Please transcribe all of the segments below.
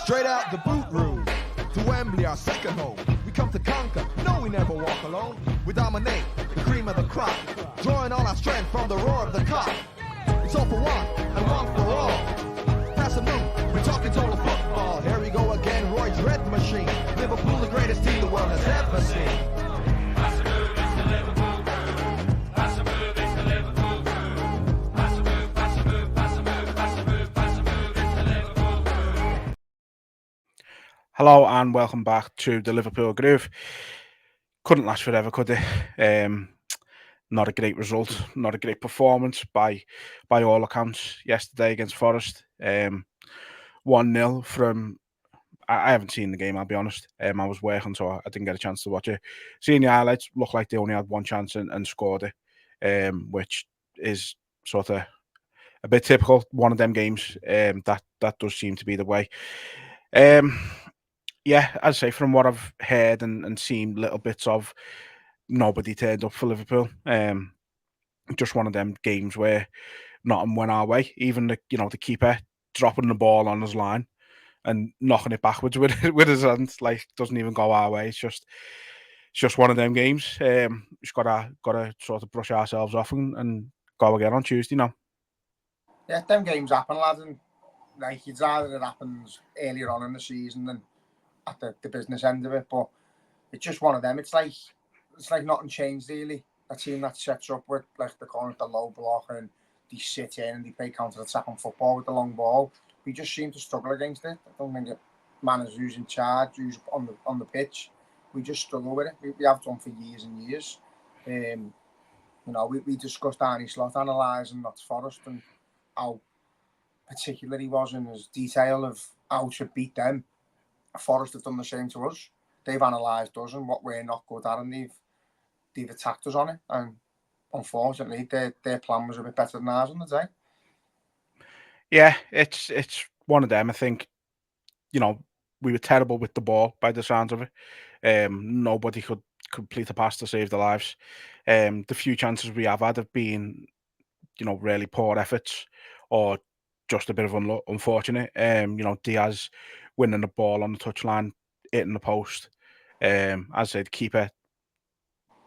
Straight out the boot room to Wembley, our second home. We come to conquer, no, we never walk alone. We dominate, the cream of the crop, drawing all our strength from the roar of the cock. It's all for one and one for all. Pass a move, we're talking total football. Here we go again, Roy's red machine. Liverpool, the greatest team the world has ever seen. Pass a move, it's the Liverpool crew. Pass a move, it's the Liverpool crew. Pass a move, pass a move, pass a move, pass a move, pass a move, it's the Liverpool crew. Hello and welcome back to the Liverpool Groove. Couldn't last forever, could it? Not a great result, not a great performance by all accounts yesterday against Forest. 1-0 from. I haven't seen the game, I'll be honest. I was working, so I didn't get a chance to watch it. Seeing the highlights, looked like they only had one chance and scored it, which is sort of a bit typical. One of them games that does seem to be the way. Yeah, as I say, from what I've heard and seen little bits of, nobody turned up for Liverpool. Just one of them games where nothing went our way. Even the keeper dropping the ball on his line and knocking it backwards with his hands, like doesn't even go our way. It's just one of them games. Just gotta sort of brush ourselves off and go again on Tuesday now. Yeah, them games happen, lad, and like it's either it happens earlier on in the season than at the business end of it, but it's just one of them. It's like nothing changed really. A team that sets up with like the corner, the low block, and they sit in and they play counter-attacking football with the long ball. We just seem to struggle against it. I don't think it matters who's in charge, who's on the pitch. We just struggle with it. We have done for years and years. We discussed Arne Slot analysing Notts Forest and how particular he was in his detail of how to beat them. Forest have done the same to us. They've analysed us and what we're not good at, and they've attacked us on it. And unfortunately, their plan was a bit better than ours on the day. Yeah, it's one of them. I think, we were terrible with the ball by the sounds of it. Nobody could complete a pass to save their lives. The few chances we have had have been, really poor efforts or just a bit of unfortunate. Diaz winning the ball on the touchline, hitting the post. As I said, keeper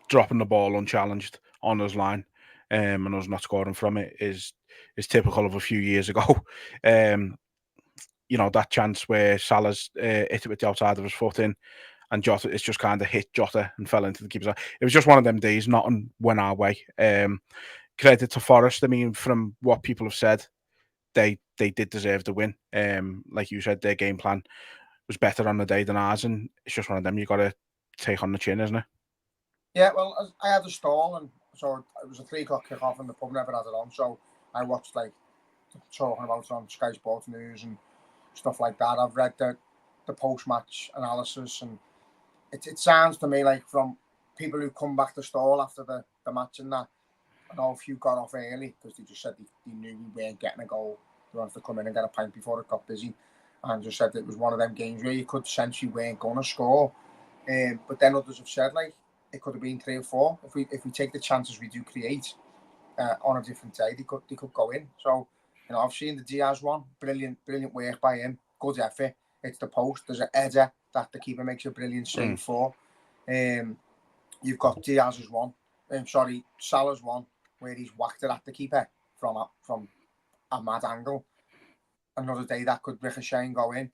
dropping the ball unchallenged on his line, and us not scoring from it is typical of a few years ago. That chance where Salah's hit it with the outside of his foot in, and Jota, it's just kind of hit Jota and fell into the keeper's eye. It was just one of them days, nothing went our way. Credit to Forest. I mean, from what people have said, they did deserve the win. Like you said, their game plan was better on the day than ours, and it's just one of them you got to take on the chin, isn't it? Yeah, well, I had a stall, and so it was a 3:00 kick-off, and the pub never had it on, so I watched like talking about it on Sky Sports News and stuff like that. I've read the post-match analysis, and it sounds to me like from people who come back to stall after the match and that, I know a few got off early because they just said they knew we weren't getting a goal. They wanted to come in and get a pint before it got busy, and just said it was one of them games where you could sense you weren't going to score. But then others have said like it could have been 3 or 4 if we take the chances we do create on a different day. They could go in. So I've seen the Diaz one, brilliant work by him, good effort. It's the post. There's an header that the keeper makes a brilliant save for. You've got Diaz's one. Salah's one where he's whacked it at the keeper from a mad angle. Another day that could ricochet and go in.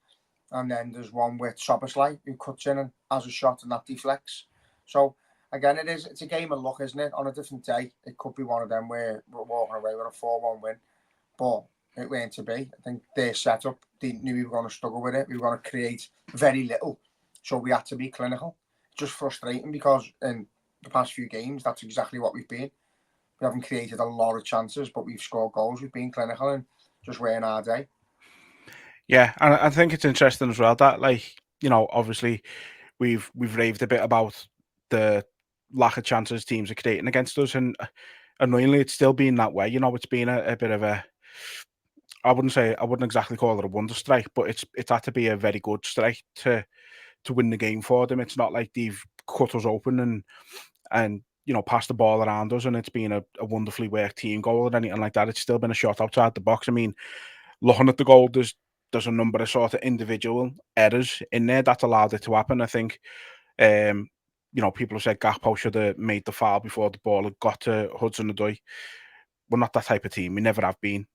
And then there's one with Soboslai who cuts in and has a shot and that deflects. So again, it's a game of luck, isn't it? On a different day, it could be one of them where we're walking away with a 4-1 win. But it weren't to be. I think their setup, they knew we were going to struggle with it. We were going to create very little. So we had to be clinical. Just frustrating because in the past few games, that's exactly what we've been. We haven't created a lot of chances, but we've scored goals. We've been clinical and just wearing our day. Yeah, and I think it's interesting as well that, obviously we've raved a bit about the lack of chances teams are creating against us, and annoyingly, it's still been that way. It's been a bit of a. I wouldn't exactly call it a wonder strike, but it's had to be a very good strike to win the game for them. It's not like they've cut us open and passed the ball around us, and it's been a wonderfully worked team goal or anything like that. It's still been a shot outside the box. I mean, looking at the goal, there's there's a number of sort of individual errors in there that allowed it to happen. I think, people have said Gakpo should have made the foul before the ball had got to Hudson-Odoi. We're not that type of team. We never have been.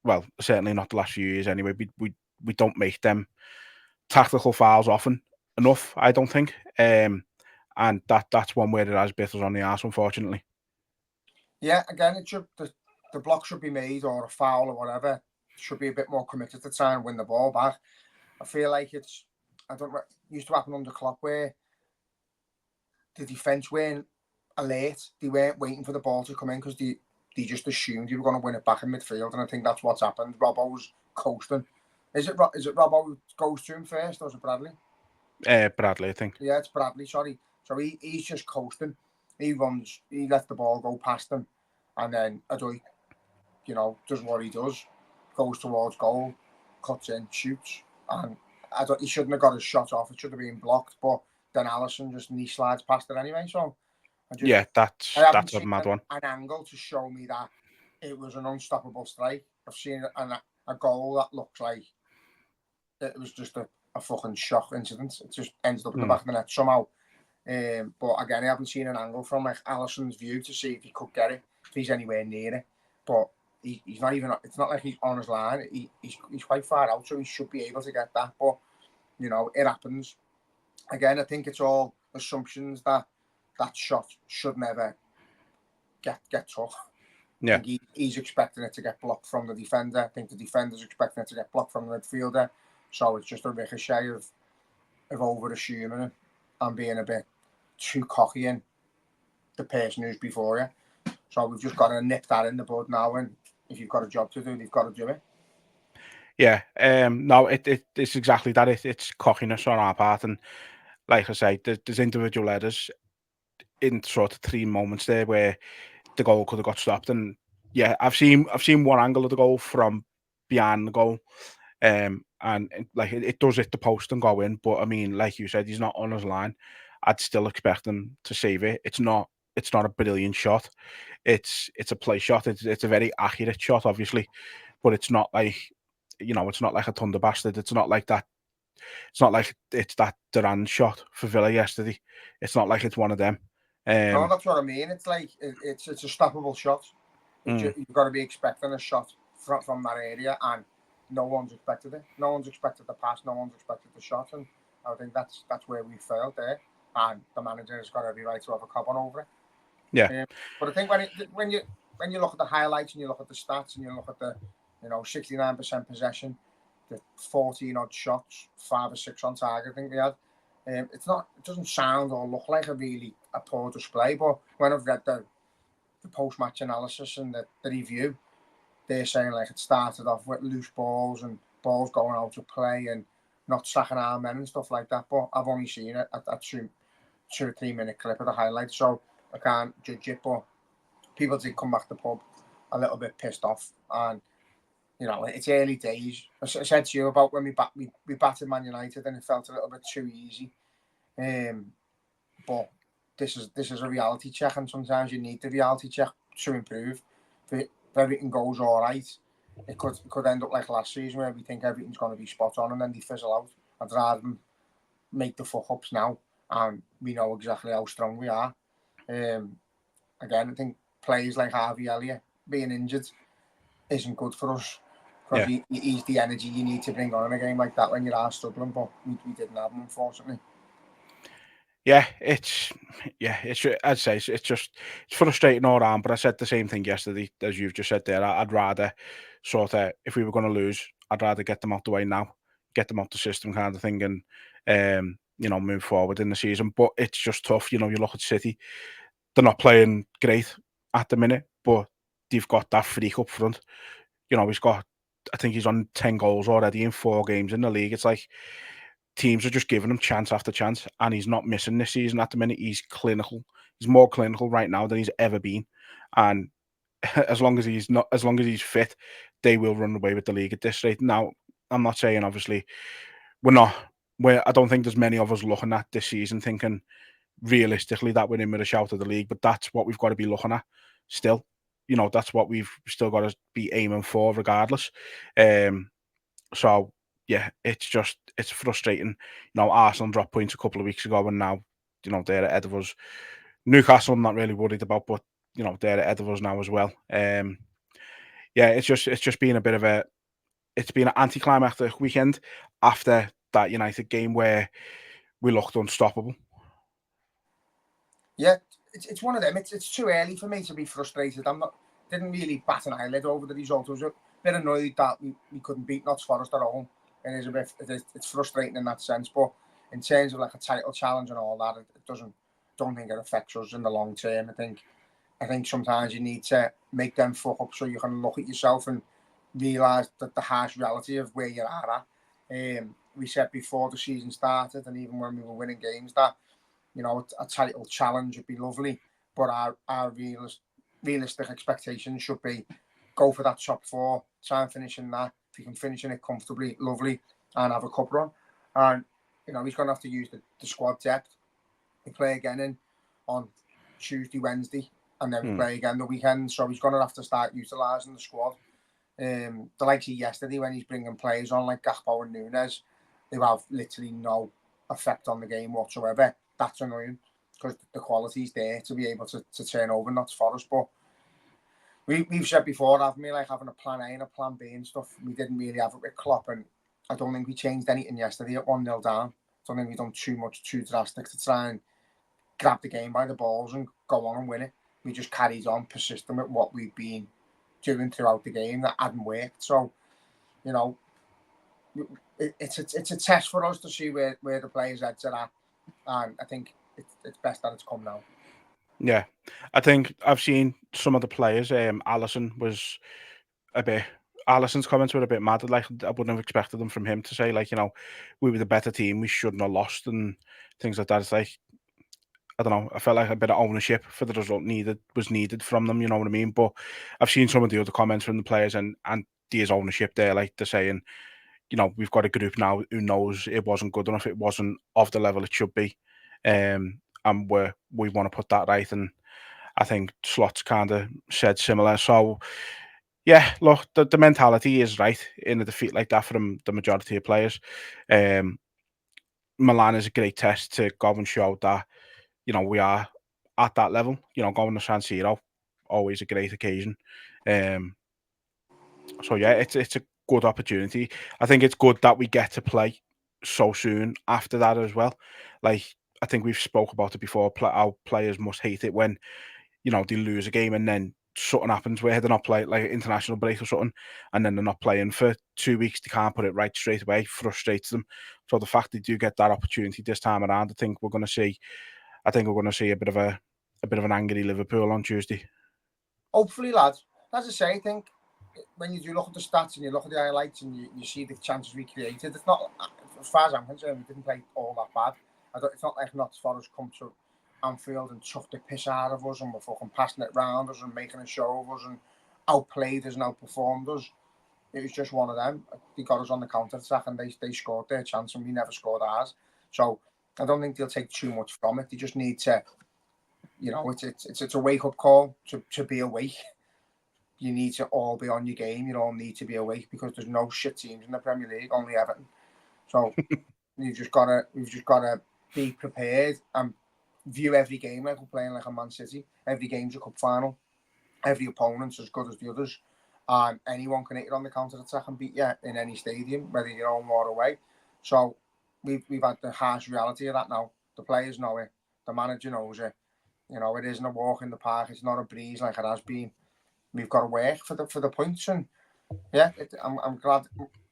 Well, certainly not the last few years anyway. We don't make them tactical fouls often enough, I don't think. And that's one where it has bit us on the arse, unfortunately. Yeah, again, it should the block should be made, or a foul or whatever. Should be a bit more committed to try and win the ball back. I feel like it used to happen under Klopp where the defence weren't alert. They weren't waiting for the ball to come in because they just assumed you were going to win it back in midfield, and I think that's what's happened. Robbo was coasting. Is it Robbo who goes to him first, or is it Bradley? Bradley, I think. Yeah, it's Bradley, sorry. So he's just coasting. He lets the ball go past him, and then Odoi, does what he does, goes towards goal, cuts in, shoots, and he shouldn't have got his shot off. It should have been blocked, but then Alisson just knee slides past it anyway. So that's a mad one. An angle to show me that it was an unstoppable strike. I've seen a goal that looks like it was just a fucking shock incident. It just ended up in the back of the net somehow. But again, I haven't seen an angle from like Alisson's view to see if he could get it, if he's anywhere near it. But he's not even. It's not like he's on his line. He's quite far out, so he should be able to get that. But it happens. Again, I think it's all assumptions that shot should never get took. Yeah. I think he's expecting it to get blocked from the defender. I think the defender's expecting it to get blocked from the midfielder. So it's just a ricochet of over assuming it and being a bit too cocky in the person who's before you. So we've just got to nip that in the bud now, and if you've got a job to do, you've got to do it. Yeah, no, it's exactly that. It's cockiness on our part, and like I say, there's individual errors in sort of 3 moments there where the goal could have got stopped. And yeah, I've seen one angle of the goal from behind the goal, and like it does hit the post and go in. But I mean, like you said, he's not on his line. I'd still expect him to save it. It's not a brilliant shot. It's a play shot. It's a very accurate shot, obviously, but it's not like it's not like a thunder bastard. It's not like that. It's not like it's that Duran shot for Villa yesterday. It's not like it's one of them. No, that's what I mean. It's like it's a stoppable shot. You've got to be expecting a shot from that area, and no one's expected it. No one's expected the pass. No one's expected the shot, and I think that's where we failed there. And the manager has got every right to have a cop on over it. Yeah. But I think when you look at the highlights and you look at the stats and you look at the 69% possession, the 14 odd shots, 5 or 6 on target, I think we had. It doesn't sound or look like a poor display, but when I've read the post-match analysis and the review, they're saying like it started off with loose balls and balls going out of play and not sacking our men and stuff like that. But I've only seen it at that 2 or 3 minute clip of the highlights, so I can't judge it. But people did come back to the pub a little bit pissed off, and it's early days. I said to you about when we battered Man United and it felt a little bit too easy. But this is a reality check, and sometimes you need the reality check to improve. If everything goes all right, it could end up like last season where we think everything's going to be spot on and then they fizzle out. I'd rather them make the fuck ups now, and we know exactly how strong we are. Again, I think players like Harvey Elliott being injured isn't good for us, because he's the energy you need to bring on a game like that when you are struggling, but we didn't have him, unfortunately. Yeah, I'd say it's frustrating all around. But I said the same thing yesterday as you've just said there. I'd rather sort of, if we were going to lose, I'd rather get them out the way now, get them out the system, kind of thing, and move forward in the season. But it's just tough. You look at City; they're not playing great at the minute, but they've got that freak up front. He's got, I think he's on 10 goals already in 4 games in the league. It's like teams are just giving him chance after chance, and he's not missing this season at the minute. He's clinical. He's more clinical right now than he's ever been. And as long as he's fit, they will run away with the league at this rate. Now, I'm not saying, obviously, I don't think there's many of us looking at this season thinking realistically that we're in with a shout of the league, but that's what we've got to be looking at still. That's what we've still got to be aiming for regardless. So yeah, it's frustrating. You know, Arsenal dropped points a couple of weeks ago, and now, you know, they're ahead of us. Newcastle, I'm not really worried about, but you know, they're ahead of us now as well. Yeah, it's just been a bit of it's been an anticlimactic weekend after that United game where we looked unstoppable. Yeah, it's one of them. It's too early for me to be frustrated. Didn't really bat an eyelid over the result. I was a bit annoyed that we couldn't beat Notts Forest at home. It is a bit. It's frustrating in that sense. But in terms of like a title challenge and all that, it doesn't. Don't think it affects us in the long term. I think sometimes you need to make them fuck up so you can look at yourself and realise that the harsh reality of where you are at. We said before the season started, and even when we were winning games, that you know a title challenge would be lovely, but our realistic expectations should be go for that top four, try and finish in that. If you can finish in it comfortably, lovely, and have a cup run. And you know he's going to have to use the squad depth. We play again on Tuesday, Wednesday, and then we play again the weekend. So he's going to have to start utilising the squad. The likes of yesterday when he's bringing players on like Gakpo and Nunes, who have literally no effect on the game whatsoever. That's annoying because the quality's there to be able to turn over Notts Forest. But we've said before, haven't we, like having a plan A and a plan B and stuff. We didn't really have it with Klopp, and I don't think we changed anything yesterday at 1-0 down. I don't think we've done too drastic to try and grab the game by the balls and go on and win it. We just carried on, persistent with what we've been doing throughout the game that hadn't worked. So, you know, it's a test for us to see where the players' heads are at, and I think it's best that it's come now. Yeah, I think I've seen some of the players. Allison's comments were a bit mad. Like I wouldn't have expected them from him to say like, you know, we were the better team, we shouldn't have lost and things like that. It's like, I don't know. I felt like a bit of ownership for the result was needed from them. You know what I mean? But I've seen some of the other comments from the players, and there's ownership there. Like they're saying, you know, we've got a group now who knows it wasn't good enough. It wasn't of the level it should be, and we want to put that right. And I think Slot's kind of said similar. So yeah, look, the mentality is right in a defeat like that from the majority of players. Um, Milan is a great test to go and show that, you know, we are at that level. You know, going to San Siro, always a great occasion. So yeah, it's a good opportunity. I think it's good that we get to play so soon after that as well. Like I think we've spoke about it before. How players must hate it when, you know, they lose a game and then something happens where they're not playing, like an international break or something, and then they're not playing for 2 weeks. They can't put it right straight away. Frustrates them. So the fact they do get that opportunity this time around, I think we're going to see. I think we're going to see a bit of an angry Liverpool on Tuesday. Hopefully, lads. As I say, I think when you do look at the stats and you look at the highlights and you see the chances we created, it's not, as far as I'm concerned, we didn't play all that bad. It's not like Notts Forest come to Anfield and chucked the piss out of us and we're fucking passing it round us and making a show of us and outplayed us and outperformed us. It was just one of them. They got us on the counter attack and they scored their chance and we never scored ours. So I don't think they'll take too much from it. They just need to, you know, it's a wake up call to be awake. You need to all be on your game. You all need to be awake because there's no shit teams in the Premier League, only Everton. So we've just gotta be prepared and view every game like we're playing like a Man City. Every game's a cup final. Every opponent's as good as the others. And anyone can hit it on the counter attack and beat you in any stadium, whether you're home or away. So we've had the harsh reality of that now. The players know it. The manager knows it. You know, it isn't a walk in the park. It's not a breeze like it has been. We've got to work for the points, and yeah, I'm glad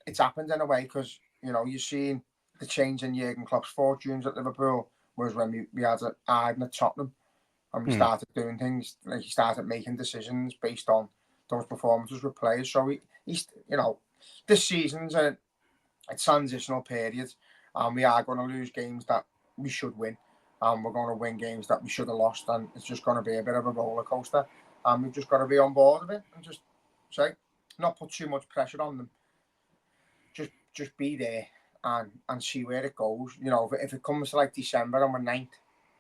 it's happened in a way because you know you're seeing the change in Jurgen Klopp's fortunes at Liverpool, whereas when we had Arne at Tottenham and we started doing things like he started making decisions based on those performances with players. So he's you know this season's a transitional period, and we are going to lose games that we should win, and we're going to win games that we should have lost, and it's just going to be a bit of a roller coaster. And we've just got to be on board with it and just say, not put too much pressure on them. Just be there and see where it goes. You know, if it comes to like December and we're ninth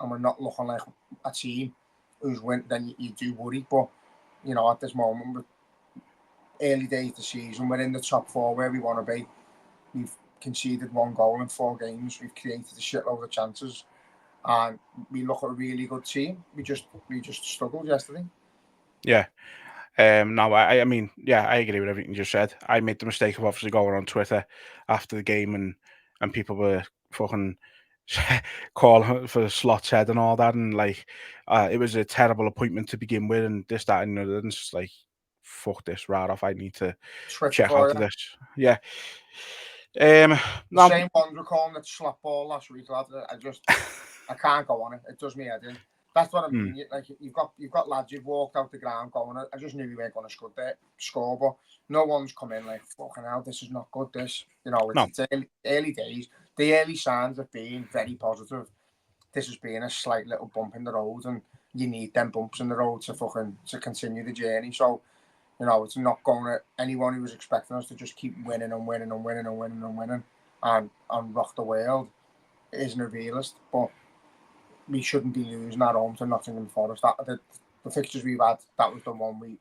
and we're not looking like a team who's win, then you do worry. But you know, at this moment, early days of the season, we're in the top four where we want to be. We've conceded 1 goal in 4 games. We've created a shitload of chances, and we look at a really good team. We just struggled yesterday. Yeah. No, I mean, yeah, I agree with everything you just said. I made the mistake of obviously going on Twitter after the game and people were fucking calling for Slot's head and all that, and like, it was a terrible appointment to begin with, and this, that, and the other. And it's just like, fuck this, right off. I need to Twitter check for out of you. this. Yeah. The No, same ones were calling it slap ball last week, lad. I can't go on it. It does me head in. That's what I mean. Like you've got lads who've walked out the ground going, I just knew we weren't going to score, but no one's come in like, fucking hell, this is not good. This, it's early days. The early signs have been very positive. This has been a slight little bump in the road, and you need them bumps in the road to continue the journey. So, it's not going to anyone who was expecting us to just keep winning and winning and winning and winning and winning and rock the world isn't a realist, but we shouldn't be losing at home to Nottingham Forest. The fixtures we've had, that was the one we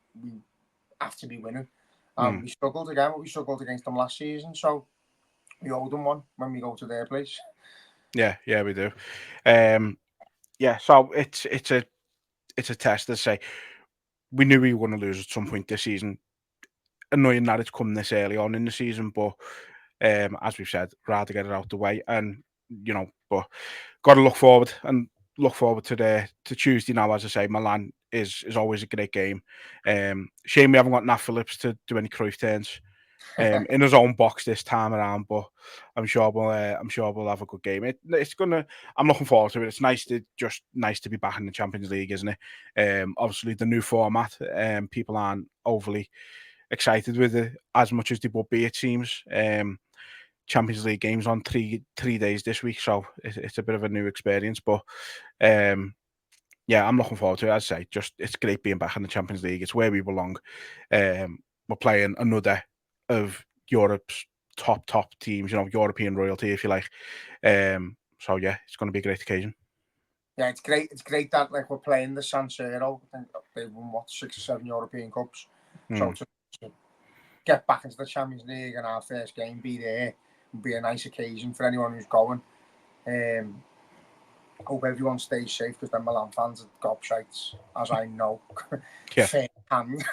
have to be winning. We struggled again, but we struggled against them last season, so we owe them one when we go to their place. Yeah, we do. Yeah, so it's a test to say we knew we were going to lose at some point this season. Annoying that it's come this early on in the season, but as we've said, rather get it out the way, and but got to look forward to Tuesday now. As I say, Milan is always a great game. Shame we haven't got Nat Phillips to do any Cruyff turns in his own box this time around, but I'm sure we'll have a good game. I'm looking forward to it. It's nice to be back in the Champions League, isn't it? Obviously the new format, people aren't overly excited with it as much as they would be, it seems. Champions League games on three days this week, so it's a bit of a new experience, but yeah, I'm looking forward to it. As I say, it's great being back in the Champions League. It's where we belong. We're playing another of Europe's top teams, European royalty, if you like. So yeah, it's going to be a great occasion. Yeah, it's great. It's great that like we're playing the San Siro. I think they've won 6 or 7 European Cups. So to get back into the Champions League and our first game be there would be a nice occasion for anyone who's going. Hope everyone stays safe because them Milan fans are gobshites, as I know. Yeah. Fair hand.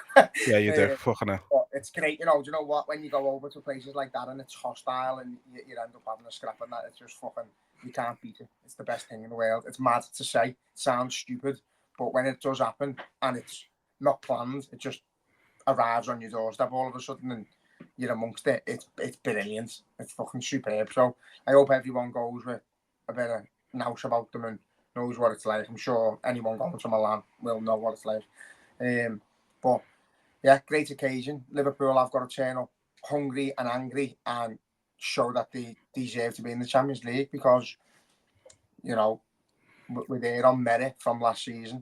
Yeah, you do. Fucking hell. But it's great, do you know what? When you go over to places like that and it's hostile and you end up having a scrap and that, it's just fucking, you can't beat it. It's the best thing in the world. It's mad to say. It sounds stupid. But when it does happen and it's not planned, it just arrives on your doorstep all of a sudden and you're amongst it. It's brilliant. It's fucking superb. So I hope everyone goes with a bit of nous about them and knows what it's like. I'm sure anyone going to Milan will know what it's like. But yeah, great occasion. Liverpool have got to turn up hungry and angry and show that they deserve to be in the Champions League because, we're there on merit from last season.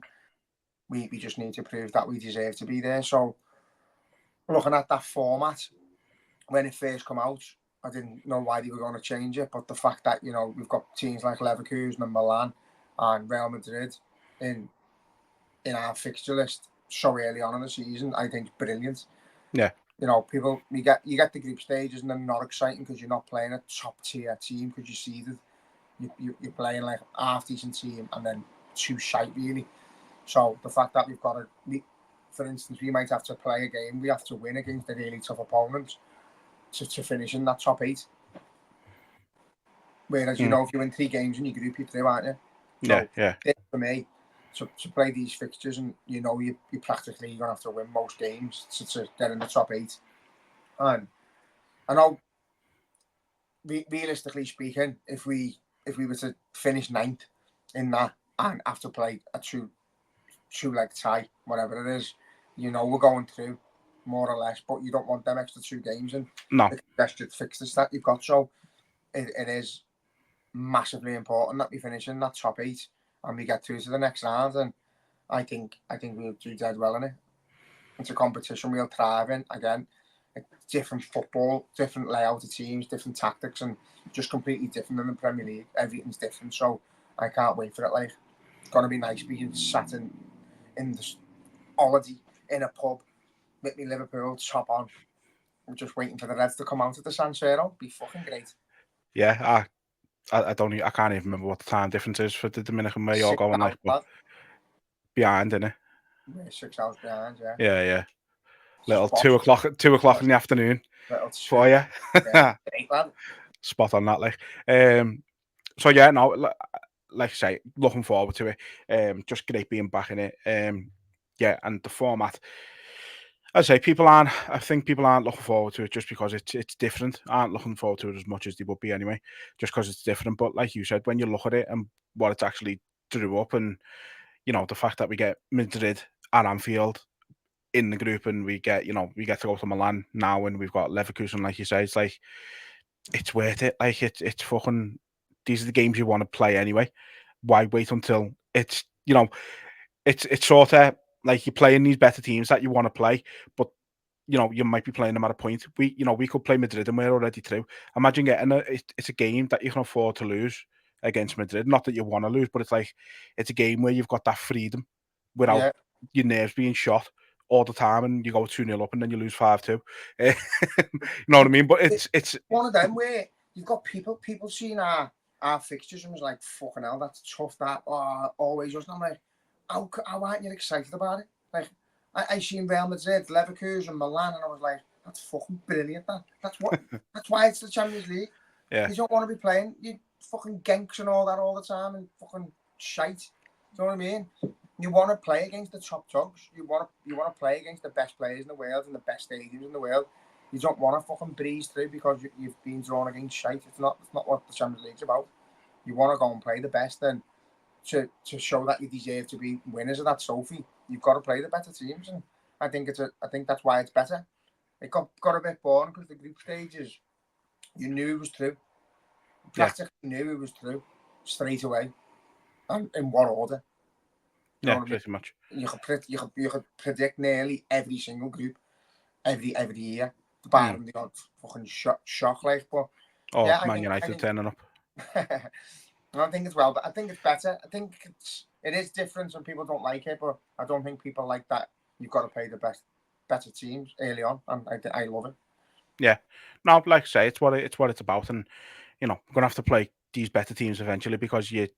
We just need to prove that we deserve to be there. So looking at that format, when it first came out, I didn't know why they were going to change it, but the fact that, we've got teams like Leverkusen and Milan and Real Madrid in our fixture list so early on in the season, I think is brilliant. Yeah. People, you get the group stages and they're not exciting because you're not playing a top tier team because you see that you're playing like a half decent team and then 2 shite really. So the fact that we've got for instance, we might have to play a game, we have to win against a really tough opponent to finish in that top 8. Whereas, if you win 3 games in your group, you're through, aren't you? So, yeah. For me, to play these fixtures and, you're practically going to have to win most games to get in the top 8. And I know, realistically speaking, if we were to finish 9th in that and have to play a two-leg tie, whatever it is, we're going through more or less, but you don't want them extra 2 games and the congested fixtures that you've got. So it is massively important that we finish in that top 8 and we get through to the next round. And I think we'll do dead well in it. It's a competition we'll thrive in. Again, different football, different layout of teams, different tactics, and just completely different than the Premier League. Everything's different, so I can't wait for it. Like, it's gonna be nice being sat in the holiday in a pub with me Liverpool top on. I'm just waiting for the Reds to come out of the San Siro. Be fucking great. Yeah, I don't. I can't even remember what the time difference is for the Dominican where you're 6 going hours, like, but behind, innit? yeah, 6 hours behind, yeah. Yeah. It's Little just 2 o'clock in the afternoon little for two. you. Yeah, great, lad. Spot on that, like. So yeah, no, like I say, looking forward to it. Just great being back in it. Yeah, and the format. I say I think people aren't looking forward to it just because it's different. Aren't looking forward to it as much as they would be anyway, just because it's different. But like you said, when you look at it and what it's actually drew up, and the fact that we get Madrid and Anfield in the group, and we get to go to Milan now, and we've got Leverkusen, like you say, it's like it's worth it. Like it's fucking. These are the games you want to play anyway. Why wait until it's sort of like you're playing these better teams that you want to play, but you might be playing them at a point. We could play Madrid and we're already through. Imagine getting it's a game that you can afford to lose against Madrid. Not that you want to lose, but it's like it's a game where you've got that freedom without Yeah, your nerves being shot all the time, and you go 2-0 up and then you lose 5-2. You know what I mean? But it's one of them where you've got people seeing our fixtures and was like, fucking hell, that's tough. That always just. I'm like, how aren't you excited about it? Like, I seen Real Madrid, Leverkusen, Milan, and I was like, that's fucking brilliant. That's why it's the Champions League. yeah, You don't want to be playing you fucking genks and all that all the time and fucking shite. Do you know what I mean? You want to play against the top dogs. You want to play against the best players in the world and the best stadiums in the world. You don't want to fucking breeze through because you've been drawn against shite. It's not what the Champions League's about. You want to go and play the best, and to show that you deserve to be winners of that trophy, you've got to play the better teams. And I think that's why it's better. It got a bit boring because the group stages, you knew it was through. yeah, Practically knew it was through straight away, and in what order. You know what I mean? pretty much. You could predict nearly every single group every year, barring the odd fucking shock like. But Oh, yeah, Man United turning up. I think as well, but I think it's better. I think it is different. Some people don't like it, but I don't think people like that. You've got to play the better teams early on, and I love it. Yeah, no, like I say, it's what it's about, and we're gonna have to play these better teams eventually because you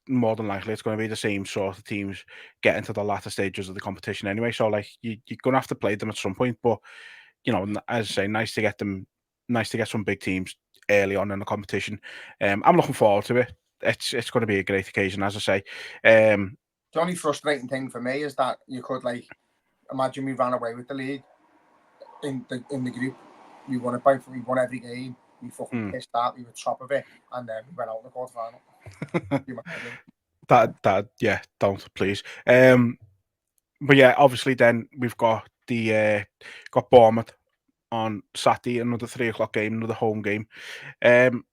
more than likely it's going to be the same sort of teams getting to the latter stages of the competition anyway. So like you're going to have to play them at some point. But as I say, nice to get some big teams early on in the competition. I'm looking forward to it. It's going to be a great occasion, as I say. The only frustrating thing for me is that you could imagine we ran away with the league in the group. We won every game. We fucking pissed out. We were top of it, and then we went out in the quarterfinal. that yeah, don't please. But yeah, obviously then we've got got Bournemouth on Saturday, another 3 o'clock game, another home game. The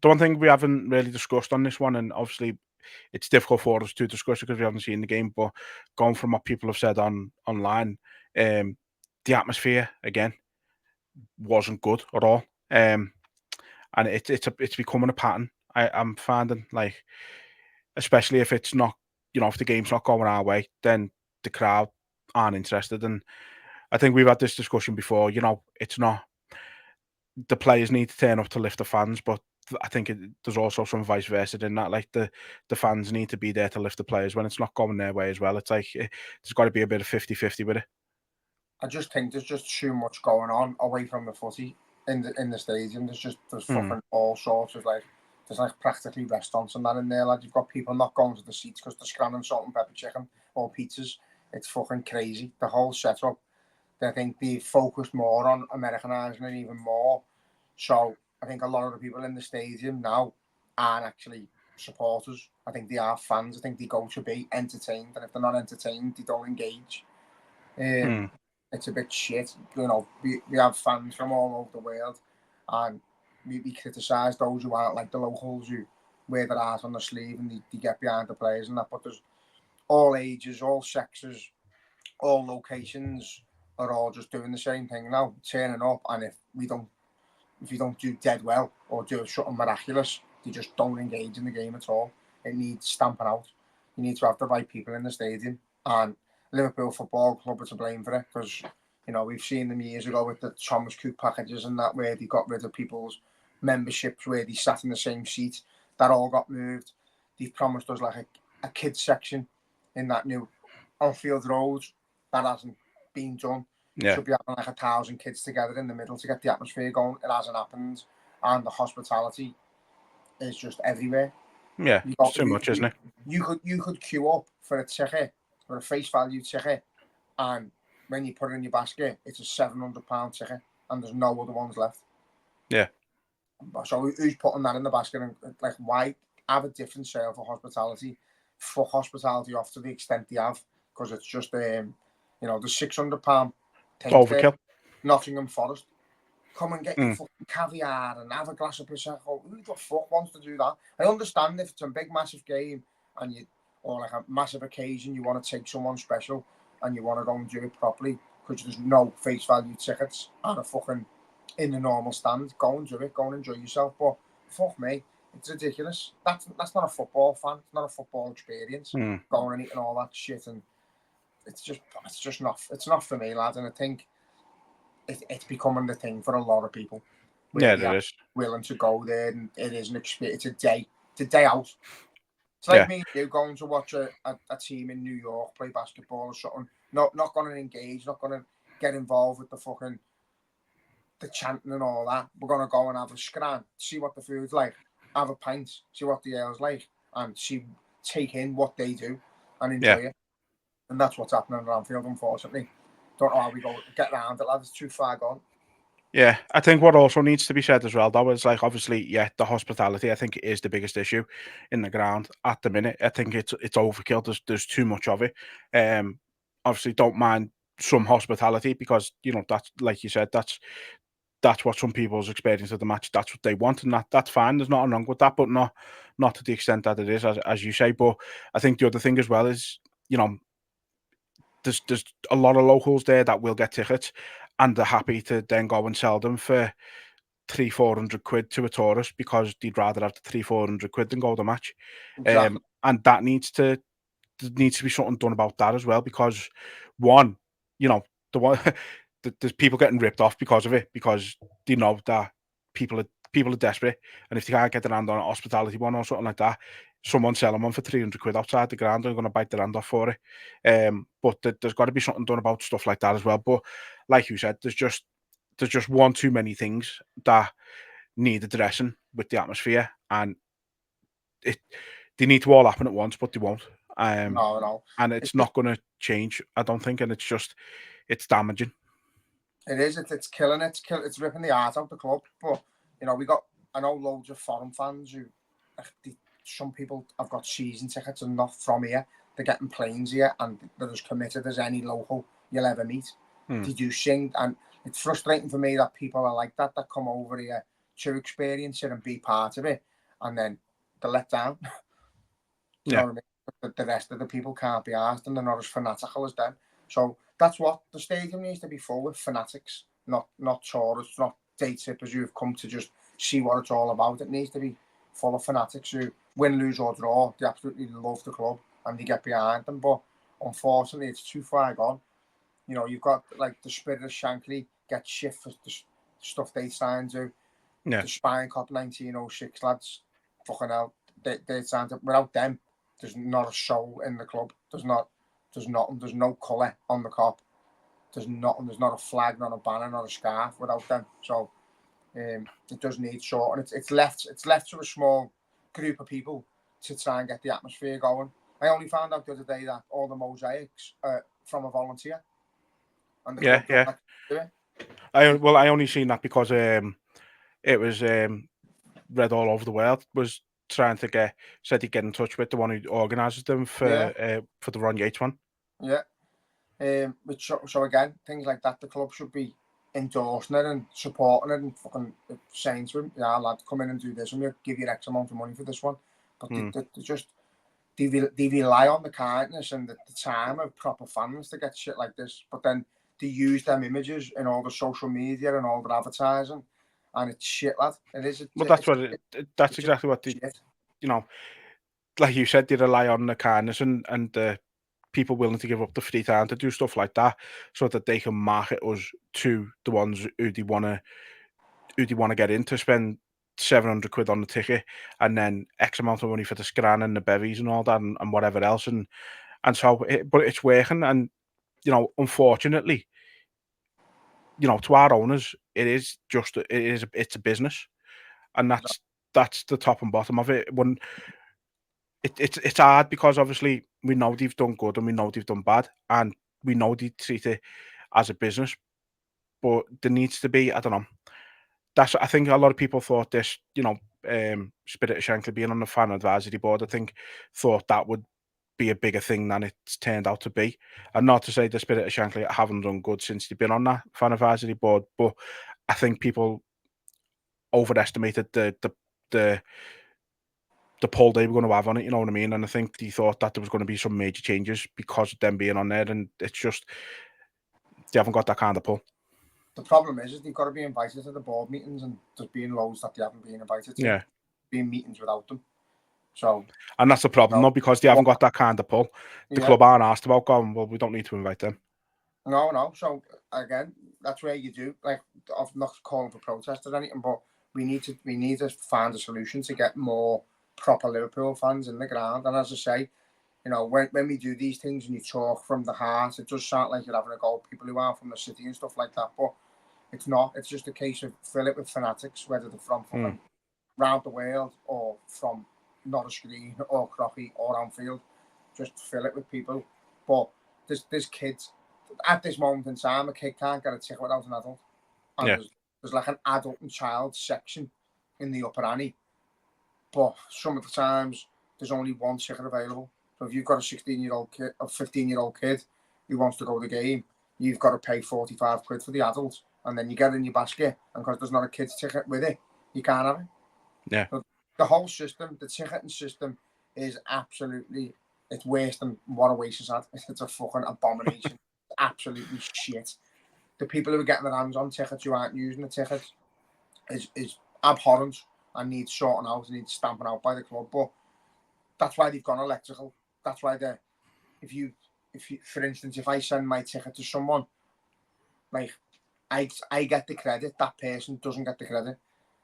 one thing we haven't really discussed on this one, and obviously it's difficult for us to discuss it because we haven't seen the game, but going from what people have said online, the atmosphere again wasn't good at all. And it's becoming a pattern. I'm finding, like, especially if it's not, if the game's not going our way, then the crowd aren't interested. And I think we've had this discussion before. It's not the players need to turn up to lift the fans, but I think there's also some vice versa in that. Like the fans need to be there to lift the players when it's not going their way as well. It's like there's got to be a bit of 50-50 with it. I just think there's just too much going on away from the footy in the stadium. There's fucking all sorts of there's practically restaurants and that in there. You've got people not going to the seats because they're scramming salt and pepper chicken or pizzas. It's fucking crazy. The whole setup. I think they focused more on Americanizing it even more. So I think a lot of the people in the stadium now aren't actually supporters. I think they are fans. I think they go to be entertained, and if they're not entertained, they don't engage. It's a bit shit. We have fans from all over the world, and we criticise those who aren't like the locals who wear their heart on their sleeve and they get behind the players and that. But there's all ages, all sexes, all locations are all just doing the same thing now, turning up, and if you don't do dead well or do something miraculous, you just don't engage in the game at all. It needs stamping out. You need to have the right people in the stadium, and Liverpool Football Club are to blame for it because we've seen them years ago with the Thomas Cook packages and that, where they got rid of people's memberships where they sat in the same seat. That all got moved. They've promised us like a kids section in that new on-field road. That hasn't been done. Yeah. Should be having like 1,000 kids together in the middle to get the atmosphere going. It hasn't happened, and the hospitality is just everywhere. Yeah, it's too much, isn't it? You could queue up for a ticket, for a face value ticket, and when you put it in your basket, it's a £700 ticket, and there's no other ones left. Yeah. So who's putting that in the basket? And like, why have a different sale for hospitality? For hospitality off to the extent they have, because it's just the £600 overkill. Nottingham Forest. Come and get your fucking caviar and have a glass of prosecco. Who the fuck wants to do that? I understand if it's a big, massive game or like a massive occasion, you want to take someone special and you want to go and do it properly because there's no face value tickets and a fucking in the normal stand. Go and do it. Go and enjoy yourself. But fuck me, it's ridiculous. That's not a football fan. It's not a football experience. Going and eating all that shit, and it's just not. It's not for me, lad. And I think it's becoming the thing for a lot of people. Yeah, it is. Willing to go there, and it is an experience. It's a day out. It's like me and you going to watch a team in New York play basketball or something. Not going to engage, not going to get involved with the chanting and all that. We're going to go and have a scran, see what the food's like, have a pint, see what the ale's like, and take in what they do and enjoy it. And that's what's happening at Anfield, unfortunately. Don't know how we get around it, lad. It's too far gone. Yeah, I think what also needs to be said as well, though, is like obviously, the hospitality. I think it is the biggest issue in the ground at the minute. I think it's overkill. There's too much of it. Obviously, don't mind some hospitality because that's like you said, that's what some people's experience of the match. That's what they want, and that's fine. There's nothing wrong with that, but not to the extent that it is, as you say. But I think the other thing as well is there's a lot of locals there that will get tickets and they're happy to then go and sell them for 300-400 quid to a tourist because they'd rather have the 300-400 quid than go to the match. Exactly. And that needs to be something done about that as well, because one, there's people getting ripped off because of it, because they know that people are desperate, and if they can't get their hand on a hospitality one or something like that, someone's selling one for 300 quid outside the ground, they're going to bite their hand off for it. But there's got to be something done about stuff like that as well. But like you said, there's just one too many things that need addressing with the atmosphere, and they need to all happen at once, but they won't. No. And it's not going to change, I don't think, and it's damaging. It is. It's killing it. It's ripping the heart out the club. But I know loads of foreign fans who, some people have got season tickets and not from here. They're getting planes here, and they're as committed as any local you'll ever meet. They do sing, and it's frustrating for me that people are like that come over here to experience it and be part of it, and then they're let down. You know what I mean? The rest of the people can't be asked, and they're not as fanatical as them. So that's what the stadium needs to be full with: fanatics, not tourists, not day trippers who've come to just see what it's all about. It needs to be full of fanatics who win, lose or draw. They absolutely love the club and they get behind them. But unfortunately, it's too far gone. You've got like the Spirit of Shankly get shit for the stuff they signed to. Yeah. The Spine Cop 1906 lads, fucking hell, they signed up. Without them, there's not a soul in the club. There's nothing. There's no colour on the cop. There's nothing. There's not a flag, not a banner, not a scarf without them. So it does need sort, and it's left to a small group of people to try and get the atmosphere going. I only found out the other day that all the mosaics are from a volunteer. And the club I only seen that because it was read all over the world. Was trying to said he'd get in touch with the one who organises them for the Ron Yates one. Yeah. So again, things like that, the club should be endorsing it and supporting it and fucking saying to him, yeah, lad, come in and do this and we'll give you X amount of money for this one. But they rely on the kindness and the time of proper fans to get shit like this. But then they use them images in all the social media and all the advertising, and it's shit, lad. It is. Well, that's exactly what they, like you said, they rely on the kindness and the people willing to give up the free time to do stuff like that, so that they can market us to the ones who they want to get in to spend £700 on the ticket, and then X amount of money for the scran and the bevies and all that, and whatever else, and so, but it's working, and unfortunately, to our owners, it's a business, and that's the top and bottom of it. When it's hard because obviously we know they've done good and we know they've done bad, and we know they treat it as a business, but there needs to be, I don't know. I think a lot of people thought this, Spirit of Shankly being on the fan advisory board, I think thought that would be a bigger thing than it's turned out to be. And not to say the Spirit of Shankly haven't done good since they've been on that fan advisory board, but I think people overestimated the pull they were going to have on it, you know what I mean? And I think they thought that there was going to be some major changes because of them being on there, and it's just they haven't got that kind of pull. The problem is they've got to be invited to the board meetings, and there's been loads that they haven't been invited to. Yeah. Being meetings without them. So. And that's the problem, though, because they haven't got that kind of pull. The club aren't asked about going, well, we don't need to invite them. No. So, again, that's where you do. Like, I'm not calling for protest or anything, but we need to find a solution to get more proper Liverpool fans in the ground. And as I say, when we do these things and you talk from the heart, it does sound like you're having a go at people who aren't from the city and stuff like that, but it's not. It's just a case of fill it with fanatics, whether they're from round the world or from Norris Green or Crocky or Anfield. Just fill it with people. But there's kids at this moment in time. A kid can't get a ticket without an adult. And there's like an adult and child section in the upper Annie. But some of the times there's only one ticket available. So if you've got a 16-year-old kid, a 15-year-old kid who wants to go to the game, you've got to pay £45 for the adult, and then you get it in your basket. And because there's not a kid's ticket with it, you can't have it. Yeah. So the whole system, the ticketing system, is absolutely, it's worse than what Oasis had. It's a fucking abomination. Absolutely shit. The people who are getting their hands on tickets who aren't using the tickets is abhorrent and needs sorting out and needs stamping out by the club. But that's why they've gone electrical. That's why if you, for instance, if I send my ticket to someone, like I get the credit, that person doesn't get the credit.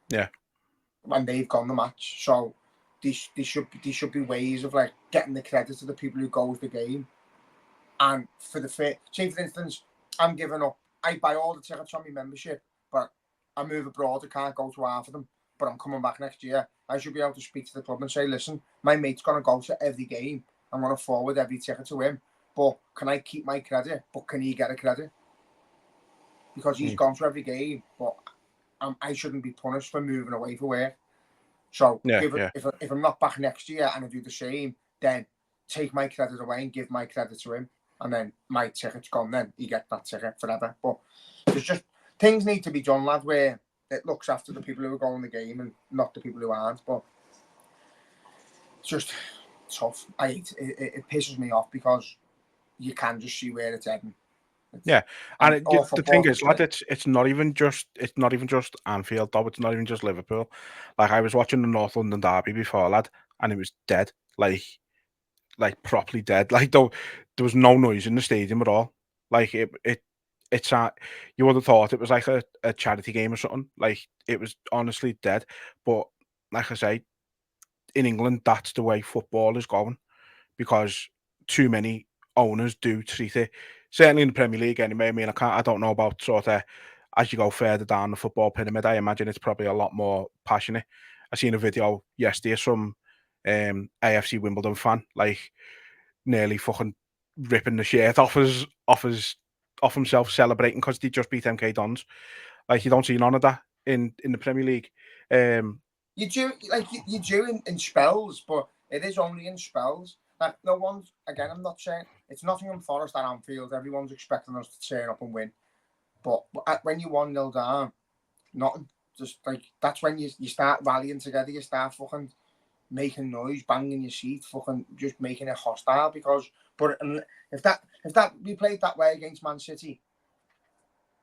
Yeah. When they've gone the match. So there should be ways of like getting the credit to the people who go to the game. And for say for instance, I'm giving up. I buy all the tickets on my membership, but I move abroad. I can't go to half of them, but I'm coming back next year. I should be able to speak to the club and say, listen, my mate's going to go to every game. I'm going to forward every ticket to him. But can I keep my credit? But can he get a credit? Because he's gone to every game, but I shouldn't be punished for moving away for work. So if I'm not back next year and I do the same, then take my credit away and give my credit to him. And then my ticket's gone, then you get that ticket forever. But there's just things need to be done, lad, where it looks after the people who are going the game and not the people who aren't. But it's just tough. It pisses me off because you can just see where it's heading. And the thing is, lad, it's not even just Anfield, though. It's not even just Liverpool. Like I was watching the North London derby before, lad, and it was dead. Like properly dead. Like there was no noise in the stadium at all. Like it's you would have thought it was like a charity game or something. Like it was honestly dead. But like I say, in England, that's the way football is going because too many owners do treat it. Certainly in the Premier League, anyway. I mean, I don't know about sort of as you go further down the football pyramid. I imagine it's probably a lot more passionate. I seen a video yesterday from AFC Wimbledon fan, like nearly fucking ripping the shirt off himself, celebrating because they just beat MK Dons. Like you don't see none of that in the Premier League. You do in spells, but it is only in spells. Like no one's again. I'm not saying it's Nottingham Forest at Anfield. Everyone's expecting us to turn up and win, but when you 1-0 down, nothing. Just like that's when you start rallying together. You start fucking making noise, banging your seat, fucking just making it hostile. But if that we played that way against Man City,